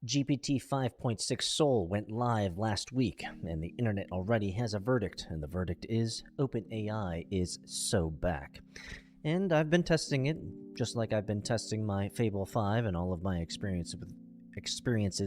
GPT 5.6 Soul went live last week, and the internet already has a verdict, and the verdict is OpenAI is so back. And I've been testing it, just like I've been testing my Fable 5 and all of my experiences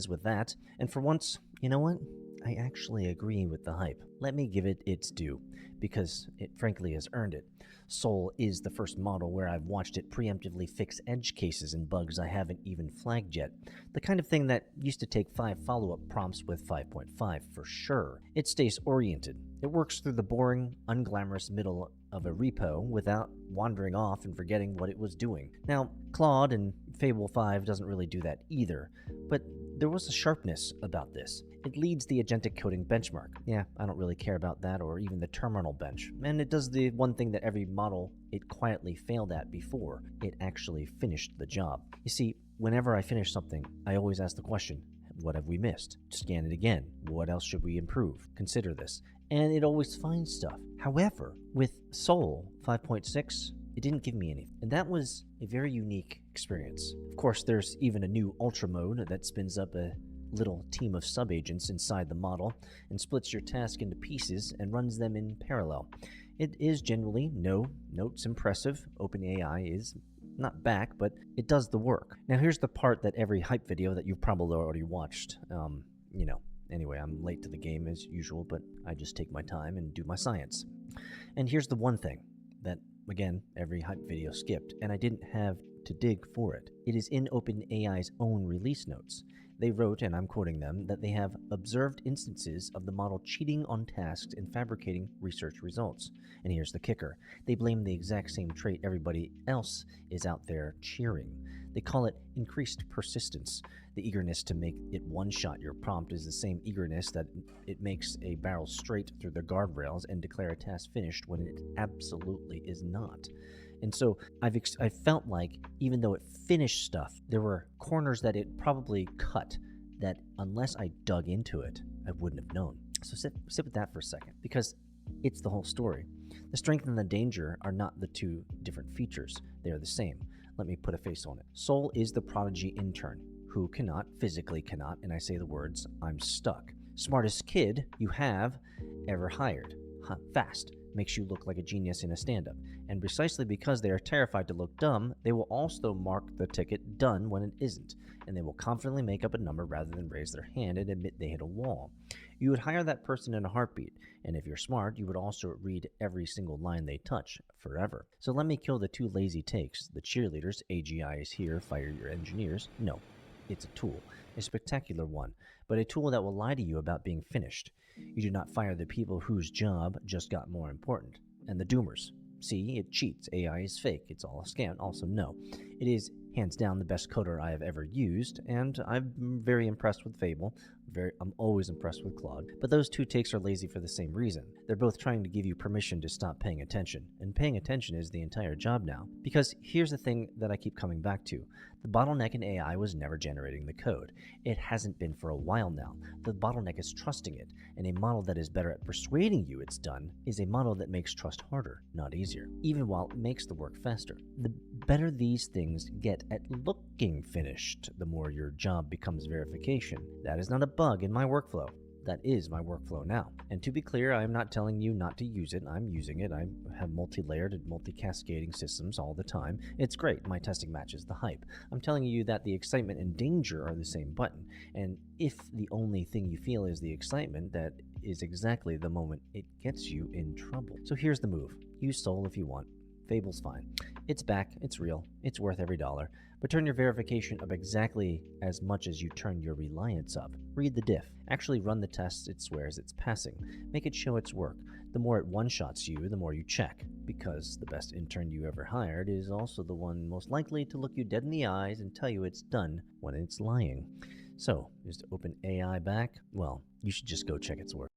with that. And for once, you know what? I actually agree with the hype. Let me give it its due, because it frankly has earned it. Soul is the first model where I've watched it preemptively fix edge cases and bugs I haven't even flagged yet. The kind of thing that used to take 5 follow-up prompts with 5.5 for sure. It stays oriented. It works through the boring, unglamorous middle of a repo without wandering off and forgetting what it was doing. Now, Claude in Fable 5 doesn't really do that either, but there was a sharpness about this. It leads the agentic coding benchmark. Yeah, I don't really care about that or even the terminal bench. And it does the one thing that every model it quietly failed at before. It actually finished the job. You see, whenever I finish something, I always ask the question, what have we missed? Scan it again. What else should we improve? Consider this. And it always finds stuff. However, with Soul 5.6, it didn't give me anything. And that was a very unique experience. Of course, there's even a new ultra mode that spins up a little team of subagents inside the model and splits your task into pieces and runs them in parallel. It is generally no notes impressive. OpenAI is not back, but it does the work. Now here's the part that every hype video that you've probably already watched, Anyway, I'm late to the game as usual, but I just take my time and do my science. And here's the one thing that, again, every hype video skipped, and I didn't have to dig for it. It is in OpenAI's own release notes. They wrote, and I'm quoting them, that they have observed instances of the model cheating on tasks and fabricating research results. And here's the kicker. They blame the exact same trait everybody else is out there cheering. They call it increased persistence. The eagerness to make it one-shot your prompt is the same eagerness that it makes a barrel straight through the guardrails and declare a task finished when it absolutely is not. And so I felt like even though it finished stuff, there were corners that it probably cut that unless I dug into it, I wouldn't have known. So sit with that for a second, because it's the whole story. The strength and the danger are not the two different features. They are the same. Let me put a face on it. Soul is the prodigy intern who physically cannot, and I say the words, I'm stuck. Smartest kid you have ever hired. Fast. Makes you look like a genius in a stand-up. And precisely because they are terrified to look dumb, they will also mark the ticket done when it isn't. And they will confidently make up a number rather than raise their hand and admit they hit a wall. You would hire that person in a heartbeat. And if you're smart, you would also read every single line they touch forever. So let me kill the two lazy takes. The cheerleaders, AGI is here, fire your engineers. No, it's a tool. A spectacular one, but a tool that will lie to you about being finished. You do not fire the people whose job just got more important. And the doomers. See, it cheats. AI is fake. It's all a scam. Also, no. It is hands down the best coder I have ever used, and I'm very impressed with Fable. I'm always impressed with Claude. But those two takes are lazy for the same reason. They're both trying to give you permission to stop paying attention. And paying attention is the entire job now. Because here's the thing that I keep coming back to. The bottleneck in AI was never generating the code. It hasn't been for a while now. The bottleneck is trusting it, and a model that is better at persuading you it's done is a model that makes trust harder, not easier, even while it makes the work faster. The better these things get at looking finished, the more your job becomes verification. That is not a bug in my workflow. That is my workflow now. And to be clear, I am not telling you not to use it. I'm using it. I have multi-layered and multi-cascading systems all the time. It's great. My testing matches the hype. I'm telling you that the excitement and danger are the same button. And if the only thing you feel is the excitement, that is exactly the moment it gets you in trouble. So here's the move. Use Soul if you want. Fable's fine. It's back, it's real, it's worth every dollar, but turn your verification up exactly as much as you turn your reliance up. Read the diff. Actually run the tests it swears it's passing. Make it show its work. The more it one-shots you, the more you check, because the best intern you ever hired is also the one most likely to look you dead in the eyes and tell you it's done when it's lying. So, is OpenAI back? Well, you should just go check its work.